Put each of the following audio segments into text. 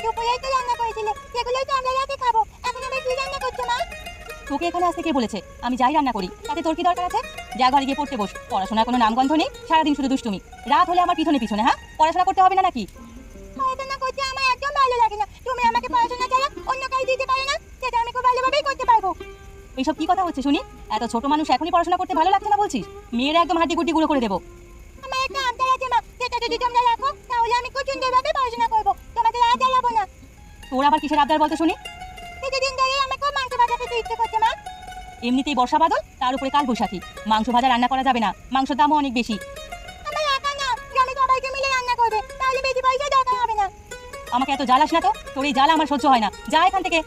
দুপুরেই তো রান্না করেছিলে, সেগুলোই তো আমরা রাতে খাবো। এখন আবার কি রান্না করছো মা? তোকে এখানে আসতে কে বলেছে? আমি যাই রান্না করি, তাতে তোর কি দরকার আছে? যা ঘরে গিয়ে পড়তে বস, পড়াশোনার কোনো নামগন্ধ নেই, সারাদিন শুধু দুষ্টুমি। রাত হলে আমার পিছনে পিছনে। হ্যাঁ, পড়াশোনা করতে হবে না নাকি? পড়াশোনা করতে আমার একদম ভালো লাগে না। তুমি আমাকে পড়াশোনা ছাড়া অন্য কাজ দিতে পারো না, সেটা আমি খুব ভালোভাবেই করতে পারবো। এইসব কি কথা হচ্ছে শুনি? এত ছোট মানুষ এখনই পড়াশোনা করতে ভালো লাগছে না বলছিস? মেয়েরা একদম হাড্ডি গুড্ডি গুঁড়ো করে দেবো। আমার একটা আবদার আছে মা, সেটা যদি তোমরা রাখো তাহলে আমি খুব সুন্দরভাবে পড়াশোনা করবো, তোমাদের আর জ্বালাবো না। তোর আবার কিসের আবদার বলতে শুনি? কিছুদিন ধরে আমার খুব মাংস ভাজা খেতে ইচ্ছে করছে মা। এমনিতেই বর্ষা বাদল, তার উপরে কাল বৈশাখী, মাংস ভাজা রান্না করা যাবে না, মাংসের দামও অনেক বেশি। আমার একা না, গ্রামে সবাইকে মিলে রান্না করবে, তাহলে বেশি পয়সা দরকার হবে না। আমাকে এত জ্বালাস না তো, তোর এই জ্বালা আমার সহ্য হয় না, যা এখান থেকে।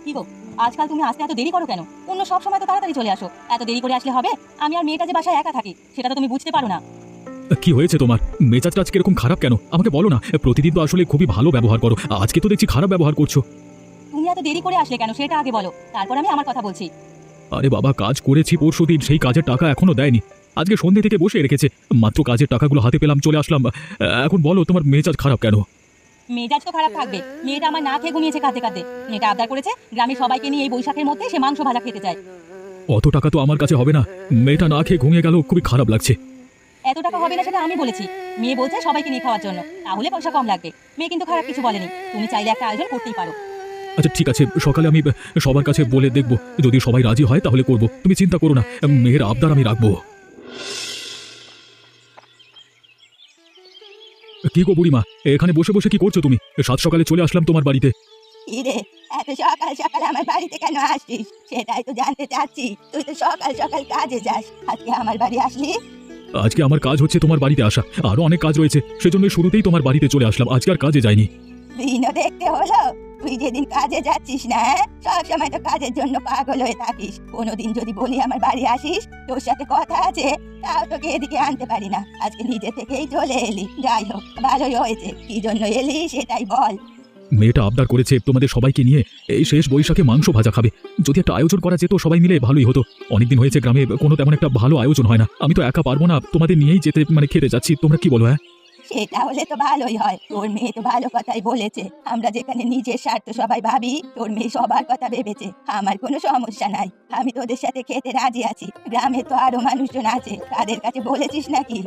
কি গো, আজকাল তুমি আসতে এত দেরি করো কেন? অন্য সব সময় তো তাড়াতাড়ি চলে আসো, এত দেরি করে আসলে হবে? আমি আর মেয়েটা যে বাসায় একা থাকি, সেটা তো তুমি বুঝতে পারো না। কি হয়েছে তোমার? মেজাজটা আজকে এরকম খারাপ কেন আমাকে বলো না। প্রতিদিন তো আসলে খুবই ভালো ব্যবহার করো, আজকে তো দেখছি খারাপ ব্যবহার করছো। তুমি এত দেরি করে আসলে কেন সেটা আগে বলো, তারপর আমি আমার কথা বলছি। আরে বাবা, কাজ করেছি পরশুদিন, সেই কাজের টাকা এখনো দেয়নি। আজকে সন্ধ্যে থেকে বসে রেখেছে, মাত্র কাজের টাকাগুলো হাতে পেলাম, চলে আসলাম। এখন বলো তোমার মেজাজ খারাপ কেন? মেজাজ তো খারাপ থাকবে, মেয়েটা আমার না খেয়ে ঘুমিয়েছে কাঁদতে কাঁদতে। মেয়েটা আবদার করেছে গ্রামের সবাইকে নিয়ে এই বৈশাখের মধ্যে সে মাংস ভাজা খেতে চায়। অত টাকা তো আমার কাছে হবে না, মেয়েটা না খেয়ে ঘুমিয়ে গেল, খুবই খারাপ লাগছে। এত টাকা হবে না সেটা আমি বলেছি, মেয়ে বলছে সবাইকে নিয়ে খাওয়ার জন্য, তাহলে পয়সা কম লাগবে। মেয়ে কিন্তু খারাপ কিছু বলেনি, তুমি চাইলে একটা আয়োজন করতেই পারো। আচ্ছা ঠিক আছে, সকালে আমি সবার কাছে বলে দেখব, যদি সবাই রাজি হয় তাহলে করব, তুমি চিন্তা করো না, মেয়ের আবদার আমি রাখবো। কি গো বুড়িমা, এখানে বসে বসে কি করছো তুমি? সাত সকালে চলে আসলাম তোমার বাড়িতে। ইরে, এত সকাল সকাল আমার বাড়িতে কেন আসছিস সেটাই তো জানতে চাচ্ছি। তুই তো সকাল সকাল কাজে যাস, আজকে আমার বাড়ি আসলি? আজকে আমার কাজ হচ্ছে তোমার বাড়িতে আসা, আরো অনেক কাজ রয়েছে, সেজন্য শুরুতেই তোমার বাড়িতে চলে আসলাম, আজকে আর কাজে যাইনি। দিনও দেখতে হলো, তুই যেদিন কাজে যাচ্ছিস না, সব সময় তো কাজের জন্য পাগল হয়ে থাকিস। কোনোদিন যদি বলি আমার বাড়ি আসিস, তোর সাথে কথা আছে, তাও তোকে এদিকে আনতে পারি না। আজকে নিজে থেকেই চলে এলি, যাই হোক ভালোই হয়েছে। কি জন্য এলি সেটাই বল। মেয়েটা আবদার করেছে তোমাদের সবাইকে নিয়ে এই শেষ বৈশাখে মাংস ভাজা খাবে। যদি একটা আয়োজন করা যেত সবাই মিলে, ভালোই হতো। অনেকদিন হয়েছে গ্রামে কোনো তেমন একটা ভালো আয়োজন হয় না, আমি তো একা পারবো না, তোমাদের নিয়েই যেতে খেতে যাচ্ছি, তোমরা কি বলো? হ্যাঁ, সেটা হলে তো ভালোই হয়, তোর মেয়ে তো ভালো কথাই বলেছে। আমরা যেখানে নিজের স্বার্থ সবাই ভাবি, তোর মেয়ে সবার কথা ভেবেছে। আমার কোনো সমস্যা নাই, আমি তোদের সাথে খেতে রাজি আছি। গ্রামে তো আরো মানুষজন আছে, তাদের কাছে বলেছিস নাকি?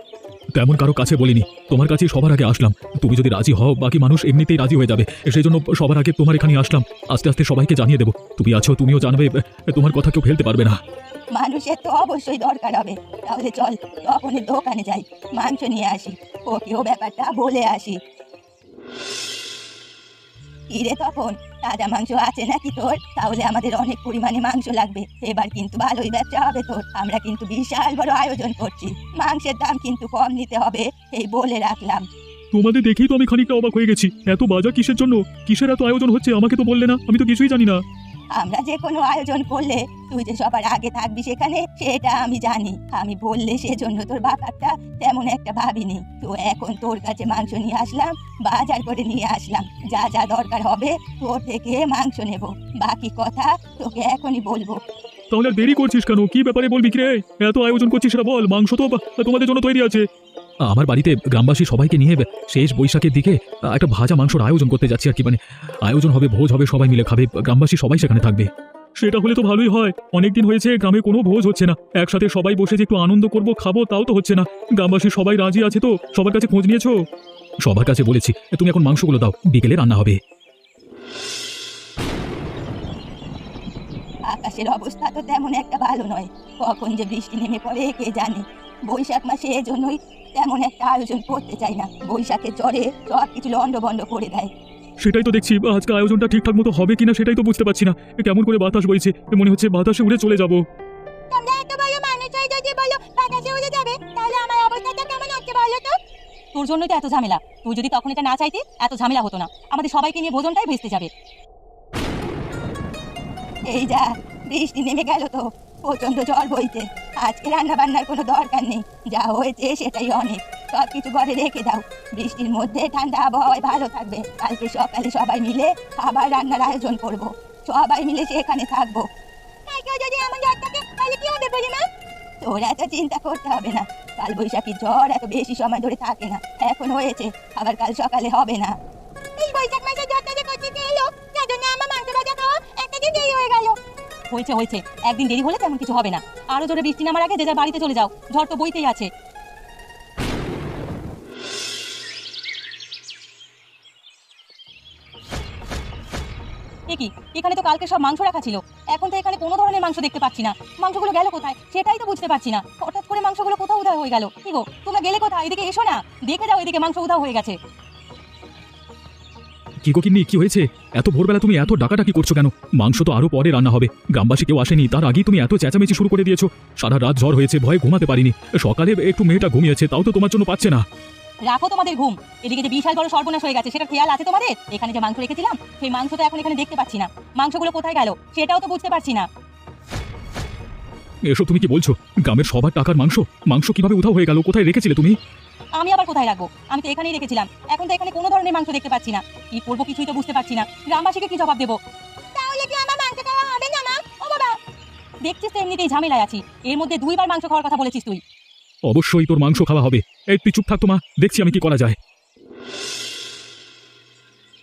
তেমন কারো কাছে বলিনি, তোমার কাছে সবার আগে আসলাম। তুমি যদি রাজি হও, বাকি মানুষ এমনিতেই রাজি হয়ে যাবে, সেই জন্য সবার আগে তোমার এখানে আসলাম। আস্তে আস্তে সবাইকে জানিয়ে দেবো, তুমি আছো, তুমিও জানবে, তোমার কথা কেউ ফেলতে পারবে না। মানুষের তো অবশ্যই দরকার হবে, তাহলে চল তপনের দোকানে যাই, মাংস নিয়ে আসি, ওকেও ব্যাপারটা বলে আসি। কিরে তপন, তাজা মাংস আছে নাকি তোর? তাহলে আমাদের অনেক পরিমাণে মাংস লাগবে, এবার কিন্তু ভালোই ব্যবসা হবে তোর। আমরা কিন্তু বিশাল বড় আয়োজন করছি, মাংসের দাম কিন্তু কম নিতে হবে, এই বলে রাখলাম। তোমাদের দেখেই তো আমি খানিকটা অবাক হয়ে গেছি, এত বাজার কিসের জন্য? কিসের এত আয়োজন হচ্ছে আমাকে তো বললে না, আমি তো কিছুই জানি না। আমরা যে কোনো আয়োজন করলে তুই যে সবার আগে থাকবি সেখানে, সেটা আমি জানি। আমি বললে সেজন্য তোর ব্যাপারটা তেমন একটা ভাবিনি। তো এখন তোর কাছে মাংস নিয়ে আসলাম, বাজার করে নিয়ে আসলাম, যা যা দরকার হবে তোর থেকে মাংস নেব, বাকি কথা তোকে এখনই বলবো। তাহলে আর দেরি করছিস কেন? কি ব্যাপারে বলবি? কি রে, এত আয়োজন করছিস সেটা বল। মাংস তো তোমাদের জন্য তৈরি আছে। আমার বাড়িতে গ্রামবাসী সবাইকে নিয়ে শেষ বৈশাখের দিকে একটা ভাজা মাংসর আয়োজন করতে যাচ্ছি আর কি। আয়োজন হবে, ভোজ হবে, সবাই মিলে খাবে, গ্রামবাসী সবাই সেখানে থাকবে। সেটা হলে তো ভালোই হয়, অনেকদিন হয়েছে গ্রামে কোনো ভোজ হচ্ছে না, একসাথে সবাই বসে যে একটু আনন্দ করব, খাবো, তাও তো হচ্ছে না। গ্রামবাসী সবাই রাজি আছে তো? সবার কাছে খোঁজ নিয়েছো? সবার কাছে বলেছি, তুমি এখন মাংসগুলো দাও, বিকেলে রান্না হবে। আকাশের অবস্থা তো তেমন একটা ভালো নয়, কখন যে বৃষ্টি নেমে পড়ে কে জানে। বৈশাখ মাসে এজন্যই তেমন একটা আয়োজন করতে চাই না, বৈশাখের জ্বরে সব কিছু লন্ডভন্ড করে দেয়। সেটাই তো দেখছি, আজকে আয়োজনটা ঠিকঠাক মতো হবে কিনা সেটাই তো বুঝতে পারছি না। কেমন করে বাতাস বইছে, মনে হচ্ছে বাতাসে উড়ে চলে যাব। তোমরা এত বড় মানুষ হয়ে যদি বলো বাতাসে উড়ে যাবে, তাহলে আমার অবস্থাটা কেমন হচ্ছে বলো তো? তোর জন্যই তো এত ঝামেলা, তুই যদি তখন এটা না চাইতি এত ঝামেলা হতো না, আমাদের সবাইকে নিয়ে ভোজনটাই ভেস্তে যাবে। এই যা, বৃষ্টি নেমে গেল তো, প্রচন্ড ঝড় বইছে। আজকে রান্না বান্নার কোনো দরকার নেই, যা হয়েছে সেটাই অনেক। সব কিছু ঘরে রেখে দাও, বৃষ্টির মধ্যে ঠান্ডা আবহাওয়ায় ভালো থাকবে। কালকে সকালে সবাই মিলে খাবার রান্নার আয়োজন করব, সবাই মিলে সেখানে থাকবো। যদি এমন ঝড় থাকে তাহলে কি হবে বুড়িমা? তোর এত চিন্তা করতে হবে না। কাল বৈশাখী ঝড় এত বেশি সময় ধরে থাকে না, এখন হয়েছে আবার কাল সকালে হবে না। এই বৈশাখ মাসে ঝড়টা যে করতে এলো, যার জন্য আমার মাংস ভাজা খাওয়া একটা দিন দেরি হয়ে গেল। হয়েছে হয়েছে, একদিন দেরি হলে তেমন কিছু হবে না। আরো জোরে বৃষ্টি নামার আগে যে যার বাড়িতে চলে যাও, ঝড় তো বইতেই আছে। কি এখানে তো কালকে সব মাংস রাখা ছিল, এখন তো এখানে কোনো ধরনের মাংস দেখতে পাচ্ছি না। মাংসগুলো গেল কোথায় সেটাই তো বুঝতে পারছি না। হঠাৎ করে মাংসগুলো কোথাও উধাও হয়ে গেল। কি গো, তোমরা গেলে কোথায়? এদিকে এসো না, দেখে যাও, এদিকে মাংস উধাও হয়ে গেছে। কি গো কিন্নি, কি হয়েছে? এত ভোরবেলা তুমি এত ডাকাডাকি করছো কেন? মাংস তো আরো পরে রান্না হবে, গ্রামবাসী কেউ আসেনি, তার আগেই তুমি এত চেঁচামেচি শুরু করে দিয়েছো। সারা রাত ঝড় হয়েছে, ভয়ে ঘুমাতে পারিনি। সকালে একটু মেয়েটা ঘুমিয়েছে, তাও তো তোমার জন্য পাচ্ছে না। রাখো তোমাদের ঘুম। এদিকে যে বিশাল বড় সর্বনাশ হয়ে গেছে সেটা খেয়াল আছে তোমাদের? এখানে যে মাংস রেখেছিলাম সেই মাংস তো এখন এখানে দেখতে পাচ্ছি না। মাংসগুলো কোথায় গেল সেটাও তো বুঝতে পারছি না। এসব তুমি কি বলছো? গ্রামের সবার টাকার মাংস মাংস কিভাবে উধাও হয়ে গেল? কোথায় রেখেছিলে তুমি? আমি আবার কোথায় রাখবো? আমি তো এখানেই রেখেছিলাম। এখন তো এখানে কোনো ধরনের মাংস দেখতে পাচ্ছি না। কি করবো কিছুই তো বুঝতে পারছি না। গ্রামবাসীকে কি জবাব দেবো? তাহলে কি আমার মাংস খাওয়া হবে না মা? ও বাবা, দেখছিস তো এমনিতেই ঝামেলায় আছি, এর মধ্যে দুইবার মাংস খাওয়ার কথা বলেছিস তুই। অবশ্যই তোর মাংস খাওয়া হবে। এই তুই চুপ থাক তো মা, দেখছি আমি কি করা যায়।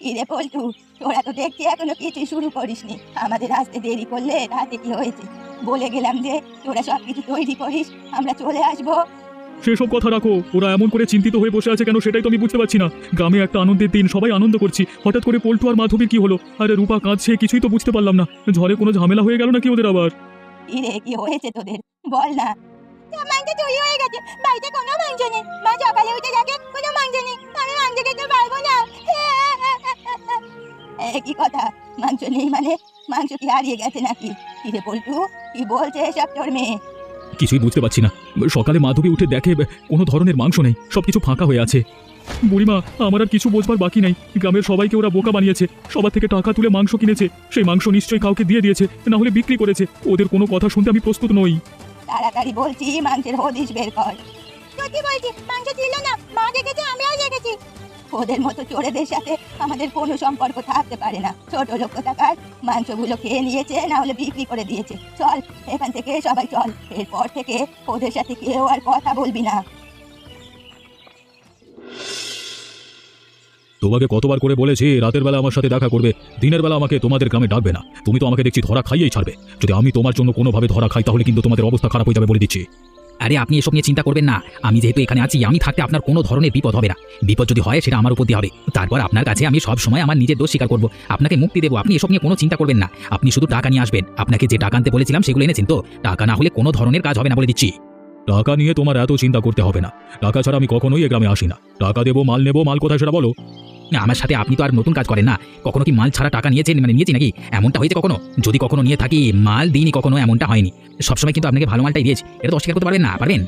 ইরে পল্টু, তোরা তো দেখছি এখনো কিছু শুরু করিসনি। আমাদের আসতে দেরি করলে রাতে কি হয়েছে? বলে গেলাম যে তোরা সবকিছু তৈরি করিস, আমরা চলে আসবো। সেসব কথা রাখো, ওরা এমন করে চিন্তিত হয়ে বসে আছে কেন সেটাই তো আমি বুঝতে পারছি না। গ্রামে একটা আনন্দের দিন, সবাই আনন্দ করছি, হঠাৎ করে পল্টু আর মাধবীর কি হলো? আরে রূপা কাঁদছে, কিছুই তো বুঝতে পারলাম না। ঝড়ে কোনো ঝামেলা হয়ে গেল নাকি ওদের আবার? ইরে কি হয়েছে তোদের, বল না। মাংস চুরি হয়ে গেছে, বাড়িতে কোনো মাংস নেই। মা সকালে উঠে দেখে কোনো মাংস নেই, আমি মাংস খেতে পারবো না। কি কথা, মাংস নেই মানে? মাংস কি হারিয়ে গেছে নাকি? ইরে পল্টু, কি বলছে এসব তোর মেয়ে? কিছুই বুঝতে পারছি না। সকালে মাধবী উঠে দেখে কোনো ধরনের মাংস নেই, সবকিছু ফাঁকা হয়ে আছে। বুড়িমা, আমার আর কিছু বোঝবার বাকি নাই। গ্রামের সবাইকে ওরা বোকা বানিয়েছে, সবার থেকে টাকা তুলে মাংস কিনেছে। সেই মাংস নিশ্চয়ই কাউকে দিয়ে দিয়েছে, না হলে বিক্রি করেছে। ওদের কোনো কথা শুনতে আমি প্রস্তুত নই। তাড়াতাড়ি বলছি মাংসের হদিশ বের কর। সত্যি বলছি, মাংস ছিল না, মা দেখেছে, আমরাও দেখেছি। ওদের মতো চোরেদের সাথে আমাদের কোনো সম্পর্ক থাকতে পারে না। ছোট লোক টাকার মাংসগুলো খেয়ে নিয়েছে, না হলে বিক্রি করে দিয়েছে। চল এখান থেকে সবাই চল, এরপর থেকে ওদের সাথে কেউ আর কথা বলবি না। তোমাকে কতবার করে বলেছি রাতের বেলা আমার সাথে দেখা করবে, দিনের বেলা আমাকে তোমাদের গ্রামে ডাকবে না। তুমি তো আমাকে দেখছি ধরা খাইয়েই ছাড়বে। যদি আমি তোমার জন্য কোনোভাবে ধরা খাই তাহলে কিন্তু তোমাদের অবস্থা খারাপ হয়ে যাবে বলে দিচ্ছি। আরে আপনি এসব নিয়ে চিন্তা করবেন না, আমি যেহেতু এখানে আছি, আমি থাকতে আপনার কোনো ধরনের বিপদ হবে না। বিপদ যদি হয় সেটা আমার উপর দিয়ে হবে, তারপর আপনার কাছে আমি সব সময় আমার নিজের দোষ স্বীকার করবো, আপনাকে মুক্তি দেবো। আপনি এসব নিয়ে কোনো চিন্তা করবেন না, আপনি শুধু টাকা নিয়ে আসবেন। আপনাকে যে টাকা আনতে বলেছিলাম সেগুলো এনেছেন তো? টাকা না হলে কোনো ধরনের কাজ হবে না বলে দিচ্ছি। টাকা নিয়ে তোমার এত চিন্তা করতে হবে না, টাকা ছাড়া আমি কখনোই এ গ্রামে আসি না। টাকা দেবো, মাল নেবো, মাল কোথায় সেটা বলো। না, আমার সাথে আপনি তো আর নতুন কাজ করেন না, কখনো কি মাল ছাড়া টাকা নিয়েছেন, মানে নিয়েছি নাকি? এমনটা হয়েছে কখনো? যদি কখনো নিয়ে থাকি, মাল দিইনি কখনো, এমনটা হয়নি। সবসময় কিন্তু আপনাকে ভালো মালটাই দিয়েছি, এটা তো অস্বীকার করতে পারবেন না? পারবেন?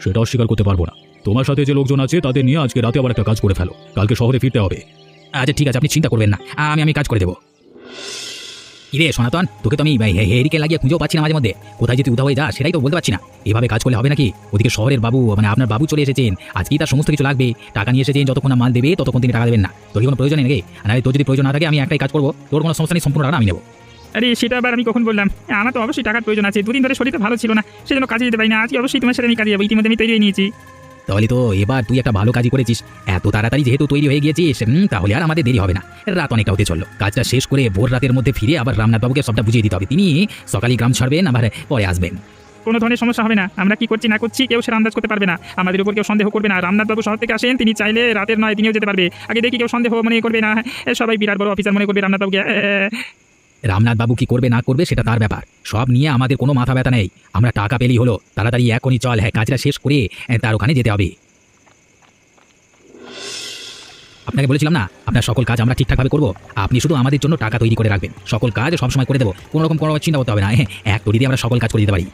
সেটা অস্বীকার করতে পারবো না। তোমার সাথে যে লোকজন আছে তাদের নিয়ে আজকে রাতে আবার একটা কাজ করে ফেলো, কালকে শহরে ফিরতে হবে। আচ্ছা ঠিক আছে, আপনি চিন্তা করবেন না, আমি কাজ করে দেবো। কিরে সনাতন, তোকে তো আমি হেরিকে লাগিয়ে খুঁজেও পাচ্ছি না মাঝে মধ্যে, কোথায় যদি উধাও হয়ে যা সেটাই তো বলতে পারছি না। এভাবে কাজ করলে হবে নাকি? ওদিকে শহরের বাবু, মানে আপনার বাবু চলে এসেছেন, আজকেই তার সমস্ত কিছু লাগবে। টাকা নিয়ে এসেছেন, যতক্ষণ না মাল দেবে ততক্ষণ তিনি টাকা দেবেন না। তোর কি কোনো প্রয়োজন নেই নাকি? আর তোর যদি প্রয়োজন না থাকে আমি একটাই কাজ করবো, তোর কোনো সমস্যা নেই, সম্পূর্ণ টাকা আমি নেবো। আরে সেটা আবার আমি কখন বললাম? আমার তো অবশ্যই টাকার প্রয়োজন আছে, দুদিন ধরে শরীরটা ভালো ছিল না, সেজন্য কাজে যেতে পারি না। আজকে অবশ্যই তোমার সাথে আমি কাজে যাবো, ইতিমধ্যে আমি তৈরি হয়ে নিয়েছি। তাহলে তো এবার তুই একটা ভালো কাজই করেছিস, এত তাড়াতাড়ি যেহেতু তৈরি হয়ে গিয়েছিস, তাহলে আর আমাদের দেরি হবে না। রাত অনেকটা হতে চললো, কাজটা শেষ করে ভোর রাতের মধ্যে ফিরে আবার রামনাথবাবুকে সবটা বুঝিয়ে দিতে হবে। তিনি সকালেই গ্রাম ছাড়বেন, আবার পরে আসবেন। কোনো ধরনের সমস্যা হবে না, আমরা কি করছি না করছি কেউ সেটা আন্দাজ করতে পারবে না, আমাদের উপর কেউ সন্দেহ করবে না। রামনাথবাবু শহর থেকে আসেন, তিনি চাইলে রাতের নয় দিনেও যেতে পারবে। আগে দেখি কেউ সন্দেহ মনে করবে না, সবাই বিরাট বড় অফিসার মনে করবে রামনাথবাবুকে। রামনাথবাবু কি করবে না করবে সেটা তার ব্যাপার, সব নিয়ে আমাদের কোনো মাথা ব্যথা নেই। আমরা টাকা পেলেই হলো, তাড়াতাড়ি এখনই চল, হ্যাঁ কাজটা শেষ করে তার ওখানে যেতে হবে। আপনাকে বলেছিলাম না, আপনার সকল কাজ আমরা ঠিকঠাকভাবে করবো, আপনি শুধু আমাদের জন্য টাকা তৈরি করে রাখবেন। সকল কাজ সবসময় করে দেবো, কোনো রকম কোনো চিন্তা করতে হবে না। এক তৈরি দিয়ে আমরা সকল কাজ করে দিতে পারি।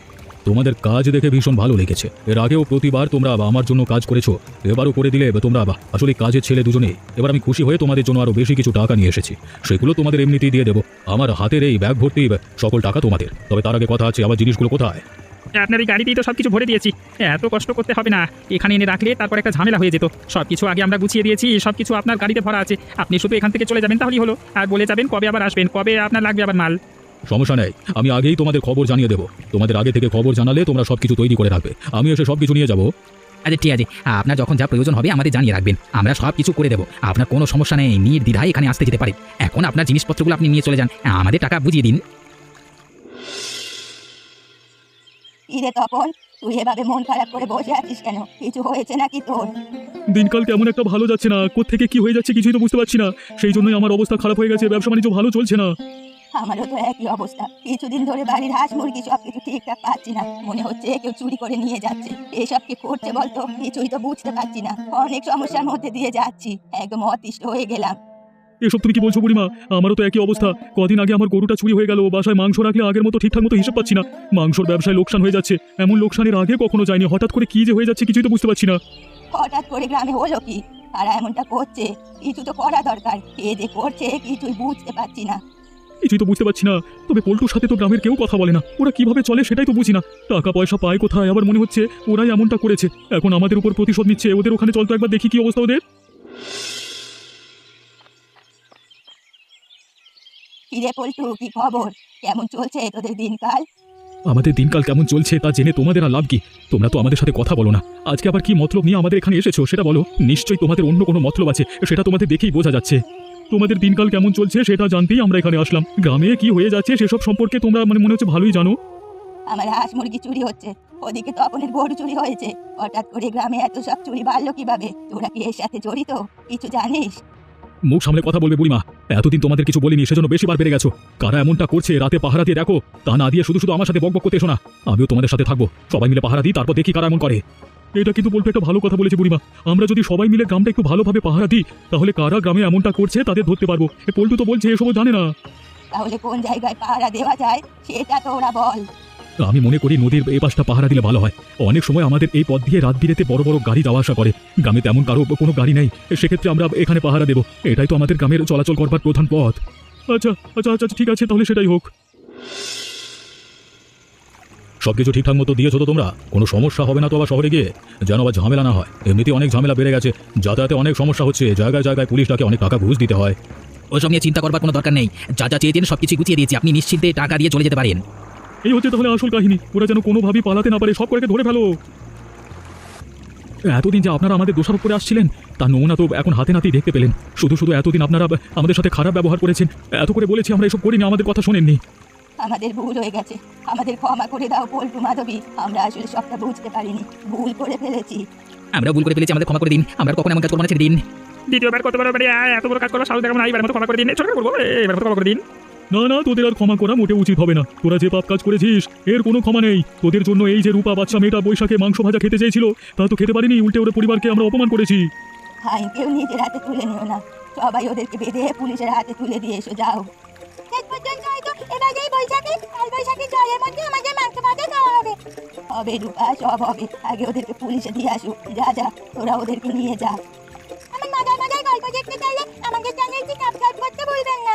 তোমাদের কাজ দেখে ভীষণ ভালো লেগেছে। এর আগেও প্রতিবার তোমরা আমার জন্য কাজ করেছো, এবারও করে দিলে তোমরা আসলে কাজের ছেলে দুজনে। এবার আমি খুশি হয়ে তোমাদের জন্য আরো বেশি কিছু টাকা নিয়ে এসেছি, সেগুলো তোমাদের এমনিতেই দিয়ে দেবো। আমার হাতের এই ব্যাগ ভর্তি সকল টাকা তোমাদের। তবে তার আগে কথা আছে, আমার জিনিসগুলো কোথায়? আপনার এই গাড়িতেই তো সব কিছু ভরে দিয়েছি, এত কষ্ট করতে হবে না। এখানে এনে রাখলে তারপর একটা ঝামেলা হয়ে যেত। সব কিছু আগে আমরা গুছিয়ে দিয়েছি, সব কিছু আপনার গাড়িতে ভরা আছে। আপনি শুধু এখান থেকে চলে যাবেন তাহলেই হলো, আর বলে যাবেন কবে আবার আসবেন, কবে আপনার লাগবে আবার মাল। সমস্যা নেই, আমি আগেই তোমাদের খবর জানিয়ে দেবো। তোমাদের আগে থেকে খবর জানালে তোমরা সবকিছু তৈরি করে রাখবে, আমি এসে সবকিছু নিয়ে যাবো। আচ্ছা ঠিক আছে, আপনার যখন যা প্রয়োজন হবে আমাদের জানিয়ে রাখবেন, আমরা সব কিছু করে দেবো। আপনার কোনো সমস্যা নেই, নির্দ্বিধায় এখানে আসতে যেতে পারে। এখন আপনার জিনিসপত্রগুলো আপনি নিয়ে চলে যান, আমাদের টাকা বুঝিয়ে দিন। ইরে তপন, তুই এভাবে মন খারাপ করে বসে আছিস কেন? কিছু হয়েছে নাকি তোর? দিনকাল কেমন একটা ভালো যাচ্ছে না, কোত্থেকে কি হয়ে যাচ্ছে কিছুই তো বুঝতে পারছি না। সেই জন্যই আমার অবস্থা খারাপ হয়ে গেছে, ব্যবসা বাণিজ্য ভালো চলছে না। আমারও তো একই অবস্থা। কিছুদিন ধরে বাড়ির হাঁস মুরগি সবকিছু ঠিকঠাক পাচ্ছি না, মনে হচ্ছে কেউ চুরি করে নিয়ে যাচ্ছে। এসব কি করছে বলতো? কিছুই তো বুঝতে পারছি না, অনেক সমস্যার মধ্যে দিয়ে যাচ্ছি, একদম অতিষ্ঠ হয়ে গেলাম। এসব তুমি কি বলছো বুড়িমা? আমারও তো একই অবস্থা। কদিন আগে আমার গরুটা চুরি হয়ে গেল, বাসায় মাংস রাখলে আগের মতো ঠিকঠাক মতো হিসাব পাচ্ছি না, মাংসর ব্যবসায় লোকসান হয়ে যাচ্ছে। এমন লোকসানের আগে কখনো যায়নি, হঠাৎ করে কি যে হয়ে যাচ্ছে কিছুই তো বুঝতে পারছি না। হঠাৎ করে গ্রামে হলো কি? তারা এমনটা করছে, কিছু তো করা দরকার। কে যে করছে কিছুই বুঝতে পারছি না। কিছুই তো বুঝতে পারছি না। তবে পল্টুর সাথে তো গ্রামের কেউ কথা বলে না, ওরা কিভাবে চলে সেটাই তো বুঝি না। টাকা পয়সা পায় কোথায়? আবার মনে হচ্ছে ওরাই এমনটা করেছে, এখন আমাদের উপর প্রতিশোধ নিচ্ছে। ওদের ওখানে চল তো একবার দেখি কি অবস্থা ওদের। কিরে পল্টু, কি খবর? কেমন চলছে তোদের দিনকাল? আমাদের দিনকাল কেমন চলছে তা জেনে তোমাদের আর লাভ কি? তোমরা তো আমাদের সাথে কথা বলো না। আজকে আবার কি মতলব নিয়ে আমাদের এখানে এসেছো সেটা বলো। নিশ্চয়ই তোমাদের অন্য কোনো মতলব আছে, সেটা তোমাদের দেখেই বোঝা যাচ্ছে। তোমাদের দিনকাল কেমন চলছে সেটা জানতেই আমরা এখানে আসলাম। গ্রামে কি হয়ে যাচ্ছে সেসব সম্পর্কে তোমরা মনে হচ্ছে ভালোই জানো। আমার হাঁস মুরগি চুরি হচ্ছে, ওদিকে তপনের গরু চুরি হয়েছে। হঠাৎ করে গ্রামে এত সব চুরি বাড়লো কিভাবে? তোরা কি এর সাথে জড়িত? কিছু জানিস? মুখ সামলে কথা বলবে বুড়িমা। এতদিন তোমাদের কিছু বলিনি, সেজন্য বেশি বার বেড়ে গেছো। কারা এমনটা করছে রাতে পাহারা দিয়ে দেখো, তা না দিয়ে শুধু শুধু আমার সাথে বকবক করতে এসো না। আমিও তোমাদের সাথে থাকবো, সবাই মিলে পাহারা দিই, তারপর দেখি কারা এমন করে। এটা কিন্তু বলতে একটা ভালো কথা বলেছে বুড়িমা। আমরা যদি সবাই মিলে গ্রামটা একটু ভালোভাবে পাহারা দিই, তাহলে কারা গ্রামে এমনটা করছে তাদের ধরতে পারবো। পল্টু তো বলছে এসবও জানে না। তাহলে কোন জায়গায় পাহারা দেওয়া যায় সেটা তো ওরা বল। আমি মনে করি নদীর এই পাশটা পাহারা দিলে ভালো হয়। অনেক সময় আমাদের এই পথ দিয়ে রাত বিরেতে বড় বড় গাড়ি যাওয়া আসা করে, গ্রামে তেমন কারো কোনো গাড়ি নেই, সেক্ষেত্রে আমরা এখানে পাহারা দেবো। এটাই তো আমাদের গ্রামের চলাচল করবার প্রধান পথ। আচ্ছা আচ্ছা আচ্ছা ঠিক আছে, তাহলে সেটাই হোক। সবকিছু ঠিকঠাক মতো দিয়েছো তো তোমরা? কোনো সমস্যা হবে না তো আবার শহরে গিয়ে? যেন আবার ঝামেলা না হয়। এমনিতেই অনেক ঝামেলা বেড়ে গেছে, যাতায়াতে অনেক সমস্যা হচ্ছে, জায়গায় জায়গায় পুলিশটাকে অনেক টাকা ঘুষ দিতে হয়। ওসব নিয়ে চিন্তা করবার কোনো দরকার নেই, যা যা চেয়েছেন সব কিছু গুছিয়ে দিয়েছি, আপনি নিশ্চিন্তে টাকা দিয়ে চলে যেতে পারেন। এই হচ্ছে তাহলে আসল কাহিনী। ওরা যেন কোনোভাবেই পালাতে না পারে, সব করে ধরে ফেলো। এতদিন যে আপনারা আমাদের দোষারোপ করে আসছিলেন তার নমুনা তো এখন হাতে নাতেই দেখতে পেলেন। শুধু শুধু এতদিন আপনারা আমাদের সাথে খারাপ ব্যবহার করেছেন, এত করে বলেছি আমরা এসব করিনি, আমাদের কথা শোনেননি। আমাদের ভুল হয়ে গেছে, আমাদের ক্ষমা করে দাও পল্টু মাধবী। আমরা আসলে সবটা বুঝতে পারিনি, ভুল করে ফেলেছি। আমরা ভুল করে ফেলেছি, আমাদের ক্ষমা করে দিন। আমরা কখন এমন কাজ করবো না, ছেড়ে দিন। দ্বিতীয়বার কত বড় বাড়ি এত বড় কাজ করবো, সাহস দেখাবো না। এবার মতো ক্ষমা করে দিন, ছোট করবো, এবার মতো ক্ষমা করে দিন। না না, তোদের আর ক্ষমা করা মোটে উচিত হবে না। তোরা যে পাপ কাজ করেছিস এর কোনো ক্ষমা নেই। তোদের জন্য এই যে রূপা বাচ্চা মেয়েটা বৈশাখে মাংস ভাজা খেতে চেয়েছিল, তা তো খেতে পারিনি, উল্টে ওর পরিবারকে আমরা অপমান করেছি। আইনকেও নিজের হাতে তুলে নিও না, সবাই ওদেরকে বেঁধে পুলিশের হাতে তুলে দিয়ে এসো, যাও। শেষ পর্যন্ত হয়তো এবার এই বৈশাখী কাল বৈশাখী জলের মধ্যে আমাদের মাংস ভাজা খাওয়া হবে। হবে রূপা, সব হবে। আগে ওদেরকে পুলিশে দিয়ে আসুক। যা যা, তোরা ওদেরকে নিয়ে যা। আমার মজার মজার গল্প দেখতে চাইলে আমাদের চ্যানেলটি সাবস্ক্রাইব করতে ভুলবেন না।